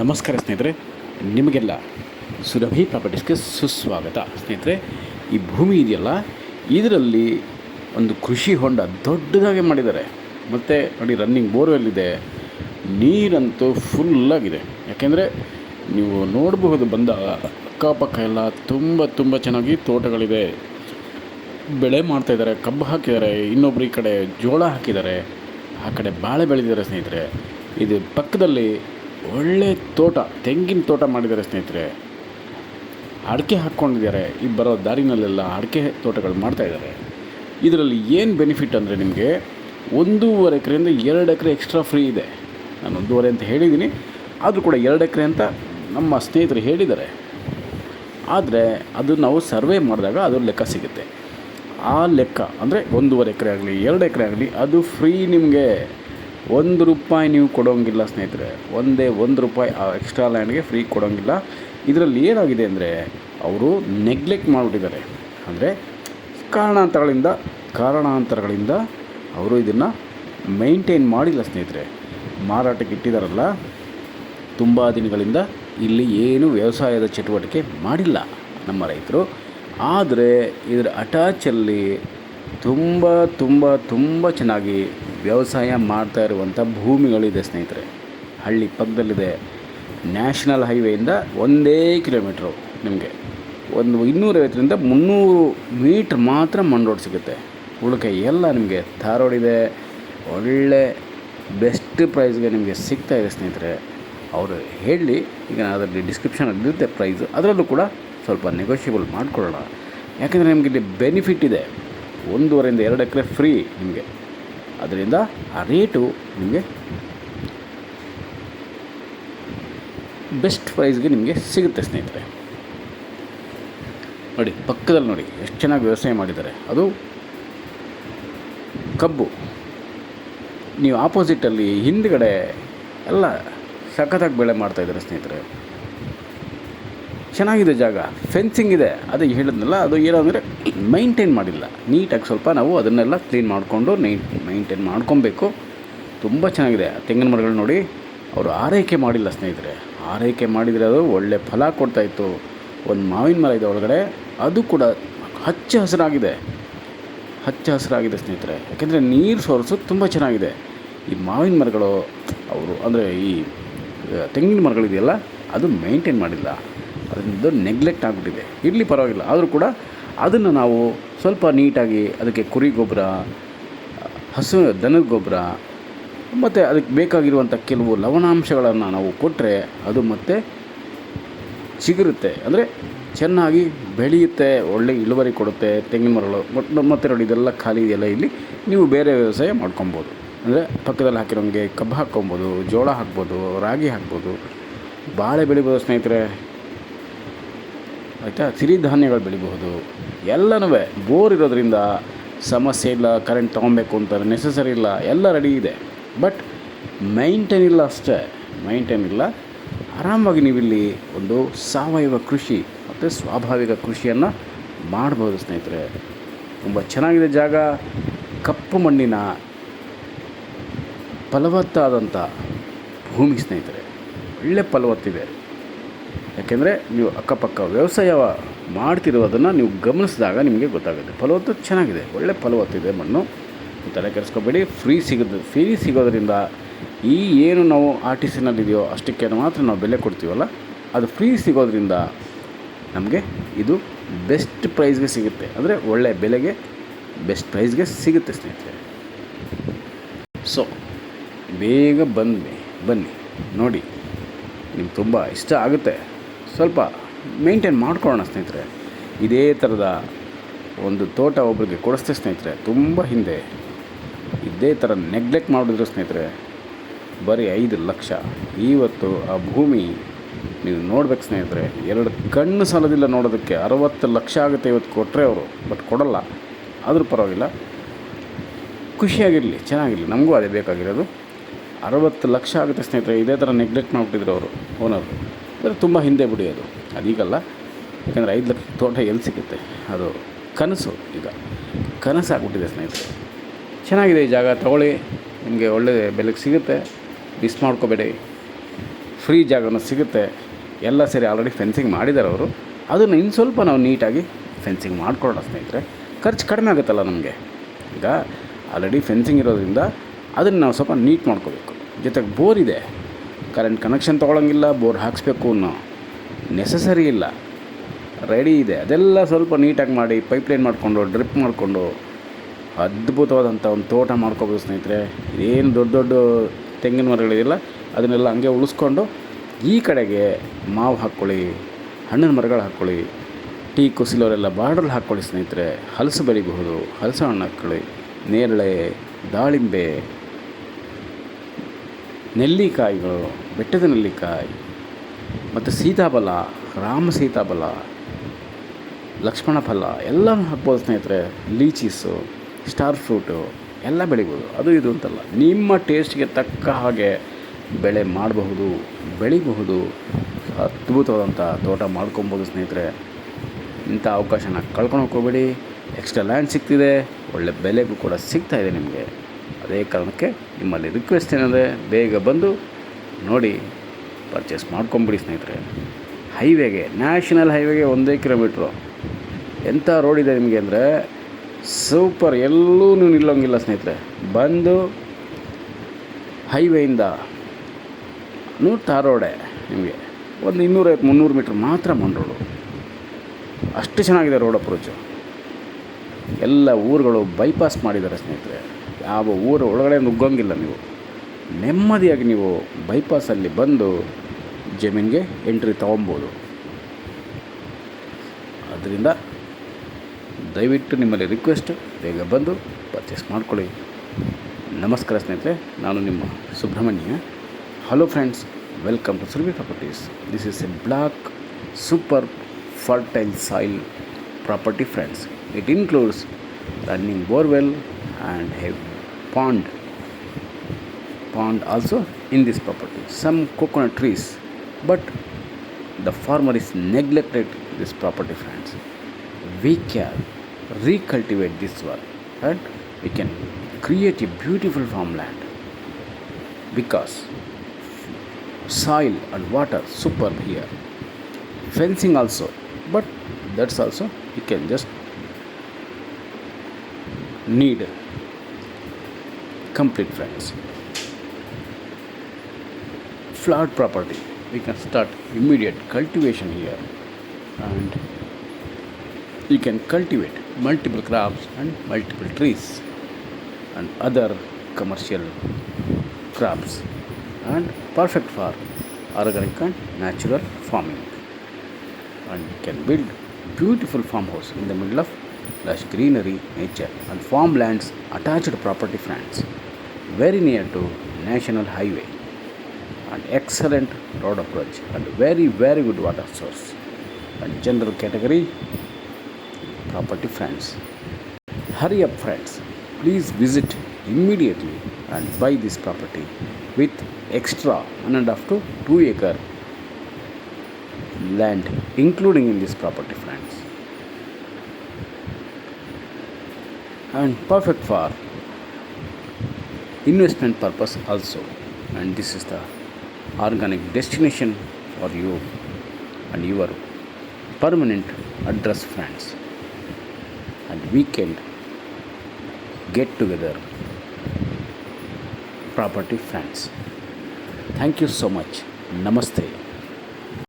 ನಮಸ್ಕಾರ ಸ್ನೇಹಿತರೆ, ನಿಮಗೆಲ್ಲ ಸುರಭಿ ಪ್ರಾಪರ್ಟೀಸ್ಗೆ ಸುಸ್ವಾಗತ. ಸ್ನೇಹಿತರೆ, ಈ ಭೂಮಿ ಇದೆಯಲ್ಲ, ಇದರಲ್ಲಿ ಒಂದು ಕೃಷಿ ಹೊಂಡ ದೊಡ್ಡದಾಗಿ ಮಾಡಿದ್ದಾರೆ. ಮತ್ತು ನೋಡಿ, ರನ್ನಿಂಗ್ ಬೋರ್ವೆಲ್ ಇದೆ. ನೀರಂತೂ ಫುಲ್ಲಾಗಿದೆ. ಯಾಕೆಂದರೆ ನೀವು ನೋಡಬಹುದು, ಬಂದ ಅಕ್ಕಪಕ್ಕ ಎಲ್ಲ ತುಂಬ ಚೆನ್ನಾಗಿ ತೋಟಗಳಿದೆ. ಬೆಳೆ ಮಾಡ್ತಾಯಿದ್ದಾರೆ, ಕಬ್ಬು ಹಾಕಿದ್ದಾರೆ, ಇನ್ನೊಬ್ರು ಈ ಕಡೆ ಜೋಳ ಹಾಕಿದ್ದಾರೆ, ಆ ಕಡೆ ಬಾಳೆ ಬೆಳೆದಿದ್ದಾರೆ. ಸ್ನೇಹಿತರೆ, ಇದು ಪಕ್ಕದಲ್ಲಿ ಒಳ್ಳೆ ತೋಟ, ತೆಂಗಿನ ತೋಟ ಮಾಡಿದ್ದಾರೆ. ಸ್ನೇಹಿತರೆ, ಅಡಿಕೆ ಹಾಕ್ಕೊಂಡಿದ್ದಾರೆ. ಈ ಬರೋ ದಾರಿನಲ್ಲೆಲ್ಲ ಅಡಿಕೆ ತೋಟಗಳು ಮಾಡ್ತಾಯಿದ್ದಾರೆ. ಇದರಲ್ಲಿ ಏನು ಬೆನಿಫಿಟ್ ಅಂದರೆ, ನಿಮಗೆ 1.5 ಎಕರೆಯಿಂದ 2 ಎಕರೆ ಎಕ್ಸ್ಟ್ರಾ ಫ್ರೀ ಇದೆ. ನಾನು 1.5 ಅಂತ ಹೇಳಿದ್ದೀನಿ, ಆದರೂ ಕೂಡ 2 ಎಕರೆ ಅಂತ ನಮ್ಮ ಸ್ನೇಹಿತರು ಹೇಳಿದ್ದಾರೆ. ಆದರೆ ಅದು ನಾವು ಸರ್ವೆ ಮಾಡಿದಾಗ ಅದು ಲೆಕ್ಕ ಸಿಗುತ್ತೆ. ಆ ಲೆಕ್ಕ ಅಂದರೆ 1.5 ಎಕರೆ ಆಗಲಿ 2 ಎಕರೆ ಆಗಲಿ, ಅದು ಫ್ರೀ. ನಿಮಗೆ ₹1 ನೀವು ಕೊಡೋಂಗಿಲ್ಲ ಸ್ನೇಹಿತರೆ. ₹1 ಆ ಎಕ್ಸ್ಟ್ರಾ ಲ್ಯಾಂಡ್ಗೆ ಫ್ರೀ ಕೊಡೋಂಗಿಲ್ಲ. ಇದರಲ್ಲಿ ಏನಾಗಿದೆ ಅಂದರೆ, ಅವರು ನೆಗ್ಲೆಕ್ಟ್ ಮಾಡಿಬಿಟ್ಟಿದ್ದಾರೆ. ಅಂದರೆ ಕಾರಣಾಂತರಗಳಿಂದ ಅವರು ಇದನ್ನು ಮೈಂಟೈನ್ ಮಾಡಿಲ್ಲ. ಸ್ನೇಹಿತರೆ, ಮಾರಾಟಕ್ಕೆ ಇಟ್ಟಿದ್ದಾರಲ್ಲ, ತುಂಬ ದಿನಗಳಿಂದ ಇಲ್ಲಿ ಏನು ವ್ಯವಸಾಯದ ಚಟುವಟಿಕೆ ಮಾಡಿಲ್ಲ ನಮ್ಮ ರೈತರು. ಆದರೆ ಇದರ ಅಟ್ಯಾಚಲ್ಲಿ ತುಂಬ ಚೆನ್ನಾಗಿ ವ್ಯವಸಾಯ ಮಾಡ್ತಾ ಇರುವಂಥ ಭೂಮಿಗಳಿದೆ. ಸ್ನೇಹಿತರೆ, ಹಳ್ಳಿ ಪಕ್ಕದಲ್ಲಿದೆ. ನ್ಯಾಷನಲ್ ಹೈವೇಯಿಂದ 1 ಕಿಲೋಮೀಟ್ರು, ನಿಮಗೆ ಒಂದು 250ರಿಂದ 300 ಮೀಟ್ರ್ ಮಾತ್ರ ಮಣ್ಣು ರೋಡ್ ಸಿಗುತ್ತೆ. ಉಳಿಕೆ ಎಲ್ಲ ನಿಮಗೆ ಥಾರ್ ರೋಡ್ ಇದೆ. ಒಳ್ಳೆ ಬೆಸ್ಟ್ ಪ್ರೈಸ್ಗೆ ನಿಮಗೆ ಸಿಗ್ತಾಯಿದೆ. ಸ್ನೇಹಿತರೆ, ಅವರು ಹೇಳಿ, ಈಗ ಅದರಲ್ಲಿ ಡಿಸ್ಕ್ರಿಪ್ಷನಲ್ಲಿ ಇರುತ್ತೆ ಪ್ರೈಸು, ಅದರಲ್ಲೂ ಕೂಡ ಸ್ವಲ್ಪ ನೆಗೋಷಿಯಬಲ್ ಮಾಡಿಕೊಳ್ಳೋಣ. ಯಾಕೆಂದರೆ ನಿಮಗೆ ಇಲ್ಲಿ ಬೆನಿಫಿಟ್ ಇದೆ. 1.5ರಿಂದ 2 ಎಕರೆ ಫ್ರೀ ನಿಮಗೆ. ಅದರಿಂದ ಆ ರೇಟು ನಿಮಗೆ ಬೆಸ್ಟ್ ಪ್ರೈಸ್ಗೆ ನಿಮಗೆ ಸಿಗುತ್ತೆ. ಸ್ನೇಹಿತರೆ, ನೋಡಿ, ಪಕ್ಕದಲ್ಲಿ ನೋಡಿ ಎಷ್ಟು ಚೆನ್ನಾಗಿ ವ್ಯವಸಾಯ ಮಾಡಿದ್ದಾರೆ. ಅದು ಕಬ್ಬು. ನೀವು ಆಪೋಸಿಟಲ್ಲಿ ಹಿಂದುಗಡೆ ಎಲ್ಲ ಸಖತ್ತಾಗಿ ಬೆಳೆ ಮಾಡ್ತಾಯಿದ್ದಾರೆ. ಸ್ನೇಹಿತರೆ, ಚೆನ್ನಾಗಿದೆ ಜಾಗ, ಫೆನ್ಸಿಂಗ್ ಇದೆ. ಅದು ಹೇಳಿದ್ನಲ್ಲ, ಅದು ಏನಂದರೆ ಮೈಂಟೈನ್ ಮಾಡಿಲ್ಲ ನೀಟಾಗಿ. ಸ್ವಲ್ಪ ನಾವು ಅದನ್ನೆಲ್ಲ ಕ್ಲೀನ್ ಮಾಡಿಕೊಂಡು ಮೈಂಟೈನ್ ಮಾಡ್ಕೊಬೇಕು. ತುಂಬ ಚೆನ್ನಾಗಿದೆ. ತೆಂಗಿನ ಮರಗಳು ನೋಡಿ, ಅವರು ಆರೈಕೆ ಮಾಡಿಲ್ಲ. ಸ್ನೇಹಿತರೆ, ಆರೈಕೆ ಮಾಡಿದರೆ ಅದು ಒಳ್ಳೆ ಫಲ ಕೊಡ್ತಾಯಿತ್ತು. ಒಂದು ಮಾವಿನ ಮರ ಇದೆ ಒಳಗಡೆ, ಅದು ಕೂಡ ಹಚ್ಚ ಹಸಿರಾಗಿದೆ ಸ್ನೇಹಿತರೆ. ಯಾಕೆಂದರೆ ನೀರು ಸೋರ್ಸು ತುಂಬ ಚೆನ್ನಾಗಿದೆ. ಈ ಮಾವಿನ ಮರಗಳು ಅವರು ಅಂದರೆ ಈ ತೆಂಗಿನ ಮರಗಳಿದೆಯಲ್ಲ, ಅದು ಮೈಂಟೈನ್ ಮಾಡಿಲ್ಲ. ಅದರಿಂದ ನೆಗ್ಲೆಕ್ಟ್ ಆಗಿಬಿಟ್ಟಿದೆ. ಇರಲಿ, ಪರವಾಗಿಲ್ಲ. ಆದರೂ ಕೂಡ ಅದನ್ನು ನಾವು ಸ್ವಲ್ಪ ನೀಟಾಗಿ ಅದಕ್ಕೆ ಕುರಿ ಗೊಬ್ಬರ, ದನದ ಗೊಬ್ಬರ ಮತ್ತು ಅದಕ್ಕೆ ಬೇಕಾಗಿರುವಂಥ ಕೆಲವು ಲವಣಾಂಶಗಳನ್ನು ನಾವು ಕೊಟ್ಟರೆ ಅದು ಮತ್ತೆ ಚಿಗುರುತ್ತೆ. ಅಂದರೆ ಚೆನ್ನಾಗಿ ಬೆಳೆಯುತ್ತೆ, ಒಳ್ಳೆ ಇಳುವರಿ ಕೊಡುತ್ತೆ ತೆಂಗಿನ ಮರಗಳು. ಮತ್ತು ನೋಡಿ, ಇದೆಲ್ಲ ಖಾಲಿ ಇದೆಯಲ್ಲ, ಇಲ್ಲಿ ನೀವು ಬೇರೆ ವ್ಯವಸಾಯ ಮಾಡ್ಕೊಬೋದು. ಅಂದರೆ ಪಕ್ಕದಲ್ಲಿ ಹಾಕಿರೋಂಗೆ ಕಬ್ಬು ಹಾಕ್ಕೊಬೋದು, ಜೋಳ ಹಾಕ್ಬೋದು, ರಾಗಿ ಹಾಕ್ಬೋದು, ಬಾಳೆ ಬೆಳಿಬೋದು. ಸ್ನೇಹಿತರೆ, ಆಯಿತಾ, ಸಿರಿಧಾನ್ಯಗಳು ಬೆಳಿಬಹುದು. ಎಲ್ಲನೂ ಬೋರ್ ಇರೋದ್ರಿಂದ ಸಮಸ್ಯೆ ಇಲ್ಲ. ಕರೆಂಟ್ ತೊಗೊಬೇಕು ಅಂತ ನೆಸಸರಿ ಇಲ್ಲ, ಎಲ್ಲ ರೆಡಿ ಇದೆ. ಬಟ್ ಮೈಂಟೈನ್ ಇಲ್ಲ ಅಷ್ಟೇ. ಮೈಂಟೈನ್ ಇಲ್ಲ. ಆರಾಮಾಗಿ ನೀವಿಲ್ಲಿ ಒಂದು ಸಾವಯವ ಕೃಷಿ ಮತ್ತು ಸ್ವಾಭಾವಿಕ ಕೃಷಿಯನ್ನು ಮಾಡ್ಬೋದು. ಸ್ನೇಹಿತರೆ, ತುಂಬ ಚೆನ್ನಾಗಿದೆ ಜಾಗ. ಕಪ್ಪು ಮಣ್ಣಿನ ಫಲವತ್ತಾದಂಥ ಭೂಮಿ. ಸ್ನೇಹಿತರೆ, ಒಳ್ಳೆ ಫಲವತ್ತಿದೆ. ಯಾಕೆಂದರೆ ನೀವು ಅಕ್ಕಪಕ್ಕ ವ್ಯವಸಾಯ ಮಾಡ್ತಿರೋದನ್ನು ನೀವು ಗಮನಿಸಿದಾಗ ನಿಮಗೆ ಗೊತ್ತಾಗುತ್ತೆ. ಫಲವತ್ತು ಚೆನ್ನಾಗಿದೆ, ಒಳ್ಳೆ ಫಲವತ್ತಿದೆ ಮಣ್ಣು. ತಲೆ ಕೆಡಿಸ್ಕೋಬೇಡಿ. ಫ್ರೀ ಸಿಗೋದ್ರಿಂದ ಈ ಏನು ನಾವು RTCನಲ್ಲಿದೆಯೋ ಅಷ್ಟಕ್ಕೆ ಮಾತ್ರ ನಾವು ಬೆಲೆ ಕೊಡ್ತೀವಲ್ಲ, ಅದು ಫ್ರೀ ಸಿಗೋದ್ರಿಂದ ನಮಗೆ ಇದು ಬೆಸ್ಟ್ ಪ್ರೈಸ್ಗೆ ಸಿಗುತ್ತೆ. ಅಂದರೆ ಒಳ್ಳೆ ಬೆಲೆಗೆ ಬೆಸ್ಟ್ ಪ್ರೈಸ್ಗೆ ಸಿಗುತ್ತೆ. ಸ್ನೇಹಿತರೆ, ಸೊ ಬೇಗ ಬನ್ನಿ ನೋಡಿ, ನಿಮ್ಗೆ ತುಂಬ ಇಷ್ಟ ಆಗುತ್ತೆ. ಸ್ವಲ್ಪ ಮೇಂಟೈನ್ ಮಾಡ್ಕೊಳ್ಳೋಣ. ಸ್ನೇಹಿತರೆ, ಇದೇ ಥರದ ಒಂದು ತೋಟ ಒಬ್ಬರಿಗೆ ಕೊಡಿಸ್ತೆ. ಸ್ನೇಹಿತರೆ, ತುಂಬ ಹಿಂದೆ ಇದೇ ಥರ ನೆಗ್ಲೆಕ್ಟ್ ಮಾಡಿದ್ರು. ಸ್ನೇಹಿತರೆ, ಬರೀ 5 ಲಕ್ಷ. ಇವತ್ತು ಆ ಭೂಮಿ ನೀವು ನೋಡ್ಬೇಕು. ಸ್ನೇಹಿತರೆ, 2 ಕಣ್ಣು ಸಾಲದಿಲ್ಲ ನೋಡೋದಕ್ಕೆ. 60 ಲಕ್ಷ ಆಗುತ್ತೆ ಇವತ್ತು ಕೊಟ್ಟರೆ ಅವರು. ಬಟ್ ಕೊಡಲ್ಲ. ಆದರೂ ಪರವಾಗಿಲ್ಲ, ಖುಷಿಯಾಗಿರಲಿ, ಚೆನ್ನಾಗಿರಲಿ. ನಮಗೂ ಅದೇ ಬೇಕಾಗಿರೋದು. 60 ಲಕ್ಷ ಆಗುತ್ತೆ. ಸ್ನೇಹಿತರೆ, ಇದೇ ಥರ ನೆಗ್ಲೆಕ್ಟ್ ಮಾಡಿಬಿಟ್ಟಿದ್ರು ಅವರು, ಓನರು. ಅಂದರೆ ತುಂಬ ಹಿಂದೆ ಬಿಡಿ, ಅದೀಗಲ್ಲ. ಯಾಕೆಂದರೆ 5 ಲಕ್ಷ ತೋಟ ಎಲ್ಲಿ ಸಿಗುತ್ತೆ? ಅದು ಕನಸು. ಈಗ ಕನಸಾಗ್ಬಿಟ್ಟಿದೆ. ಸ್ನೇಹಿತರೆ, ಚೆನ್ನಾಗಿದೆ ಈ ಜಾಗ. ತೊಗೊಳ್ಳಿ, ನಿಮಗೆ ಒಳ್ಳೆ ಬೆಲೆಗೆ ಸಿಗುತ್ತೆ. ಮಿಸ್ ಮಾಡ್ಕೋಬೇಡಿ. ಫ್ರೀ ಜಾಗನೂ ಸಿಗುತ್ತೆ. ಎಲ್ಲ ಸೇರಿ ಆಲ್ರೆಡಿ ಫೆನ್ಸಿಂಗ್ ಮಾಡಿದ್ದಾರೆ ಅವರು. ಅದನ್ನು ಇನ್ನು ಸ್ವಲ್ಪ ನಾವು ನೀಟಾಗಿ ಫೆನ್ಸಿಂಗ್ ಮಾಡ್ಕೊಳ್ಳೋಣ ಸ್ನೇಹಿತರೆ. ಖರ್ಚು ಕಡಿಮೆ ಆಗುತ್ತಲ್ಲ ನಮಗೆ. ಈಗ ಆಲ್ರೆಡಿ ಫೆನ್ಸಿಂಗ್ ಇರೋದ್ರಿಂದ ಅದನ್ನು ನಾವು ಸ್ವಲ್ಪ ನೀಟ್ ಮಾಡ್ಕೋಬೇಕು. ಜೊತೆಗೆ ಬೋರ್ ಇದೆ, ಕರೆಂಟ್ ಕನೆಕ್ಷನ್ ತೊಗೊಳಂಗಿಲ್ಲ, ಬೋರ್ ಹಾಕಿಸ್ಬೇಕು ಅನ್ನೋ ನೆಸಸರಿ ಇಲ್ಲ, ರೆಡಿ ಇದೆ. ಅದೆಲ್ಲ ಸ್ವಲ್ಪ ನೀಟಾಗಿ ಮಾಡಿ ಪೈಪ್ಲೈನ್ ಮಾಡಿಕೊಂಡು ಡ್ರಿಪ್ ಮಾಡಿಕೊಂಡು ಅದ್ಭುತವಾದಂಥ ಒಂದು ತೋಟ ಮಾಡ್ಕೋಬೋದು ಸ್ನೇಹಿತರೆ. ಏನು ದೊಡ್ಡ ದೊಡ್ಡ ತೆಂಗಿನ ಮರಗಳಿದೆಯಲ್ಲ ಅದನ್ನೆಲ್ಲ ಹಂಗೆ ಉಳಿಸ್ಕೊಂಡು ಈ ಕಡೆಗೆ ಮಾವು ಹಾಕ್ಕೊಳ್ಳಿ, ಹಣ್ಣಿನ ಮರಗಳು ಹಾಕ್ಕೊಳ್ಳಿ, ಟೀ ಕುಸಿಲವರೆಲ್ಲ ಬಾರ್ಡ್ರಲ್ಲಿ ಹಾಕ್ಕೊಳ್ಳಿ ಸ್ನೇಹಿತರೆ. ಹಲಸು ಬೆಳಿಬಹುದು, ಹಲಸು ಹಣ್ಣು ಹಾಕ್ಕೊಳ್ಳಿ, ನೇರಳೆ, ದಾಳಿಂಬೆ, ನೆಲ್ಲಿಕಾಯಿಗಳು, ಬೆಟ್ಟದ ನೆಲ್ಲಿಕಾಯಿ ಮತ್ತು ಸೀತಾಫಲ, ರಾಮ ಸೀತಾಫಲ, ಲಕ್ಷ್ಮಣ ಫಲ ಎಲ್ಲನೂ ಹಾಕ್ಬೋದು ಸ್ನೇಹಿತರೆ. ಲೀಚೀಸು, ಸ್ಟಾರ್ ಫ್ರೂಟು ಎಲ್ಲ ಬೆಳಿಬೋದು. ಅದು ಇದು ಅಂತಲ್ಲ, ನಿಮ್ಮ ಟೇಸ್ಟ್ಗೆ ತಕ್ಕ ಹಾಗೆ ಬೆಳೆ ಮಾಡಬಹುದು, ಬೆಳಿಬಹುದು. ಅದ್ಭುತವಾದಂಥ ತೋಟ ಮಾಡ್ಕೊಬೋದು ಸ್ನೇಹಿತರೆ. ಇಂಥ ಅವಕಾಶನ ಕಳ್ಕೊಳಕ್ಕೆ ಹೋಗಬೇಡಿ. ಎಕ್ಸ್ಟ್ರಾ ಲ್ಯಾಂಡ್ ಸಿಗ್ತಿದೆ, ಒಳ್ಳೆ ಬೆಲೆಗೂ ಕೂಡ ಸಿಗ್ತಾಯಿದೆ ನಿಮಗೆ. ಅದೇ ಕಾರಣಕ್ಕೆ ನಿಮ್ಮಲ್ಲಿ ರಿಕ್ವೆಸ್ಟ್ ಏನಿದೆ, ಬೇಗ ಬಂದು ನೋಡಿ ಪರ್ಚೇಸ್ ಮಾಡ್ಕೊಂಬಿಡಿ ಸ್ನೇಹಿತರೆ. ಹೈವೇಗೆ, ನ್ಯಾಷನಲ್ ಹೈವೇಗೆ 1 ಕಿಲೋಮೀಟ್ರು ಎಂಥ ರೋಡ್ ಇದೆ ನಿಮಗೆ ಅಂದರೆ ಸೂಪರ್. ಎಲ್ಲೂ ನೀವು ನಿಲ್ಲೋಂಗಿಲ್ಲ ಸ್ನೇಹಿತರೆ. ಬಂದು ಹೈವೇಯಿಂದ ಟಾರ್ ರೋಡೇ ನಿಮಗೆ ಒಂದು 250-300 ಮೀಟ್ರ್ ಮಾತ್ರ ಮಣ್ಣು ರೋಡು. ಅಷ್ಟು ಚೆನ್ನಾಗಿದೆ ರೋಡ್ ಅಪ್ರೋಚು. ಎಲ್ಲ ಊರುಗಳು ಬೈಪಾಸ್ ಮಾಡಿದ್ದಾರೆ ಸ್ನೇಹಿತರೆ. ಯಾವ ಊರು ಒಳಗಡೆ ನುಗ್ಗೋಂಗಿಲ್ಲ. ನೀವು ನೆಮ್ಮದಿಯಾಗಿ ನೀವು ಬೈಪಾಸಲ್ಲಿ ಬಂದು ಜಮೀನಿಗೆ ಎಂಟ್ರಿ ತೊಗೊಬೋದು. ಅದರಿಂದ ದಯವಿಟ್ಟು ನಿಮ್ಮಲ್ಲಿ ರಿಕ್ವೆಸ್ಟ್, ಬೇಗ ಬಂದು ಪರ್ಚೇಸ್ ಮಾಡ್ಕೊಳ್ಳಿ. ನಮಸ್ಕಾರ ಸ್ನೇಹಿತರೆ, ನಾನು ನಿಮ್ಮ Subrahmanya. Hello friends, welcome to Surabhi properties. This is a black super fertile soil property friends. It includes running borewell and a pond also in this property. Some coconut trees, but the farmer is neglected this property friends. We can recultivate this one and we can create a beautiful farmland because soil and water superb here. Fencing also, but that's also you can just need complete friends. Flat property, we can start immediate cultivation here and you can cultivate multiple crops and multiple trees and other commercial crops, and perfect for organic and natural farming. And you can build beautiful farmhouse in the middle of lush greenery, nature and farmlands attached property friends, very near to national highway and excellent road approach and very good water source and general category property friends. Hurry up friends, please visit immediately and buy this property with extra 1.5 to 2 acre land including in this property friends, and perfect for investment purpose also. And this is the organic destination for you and your permanent address friends, and weekend get together property friends. Thank you so much. Namaste.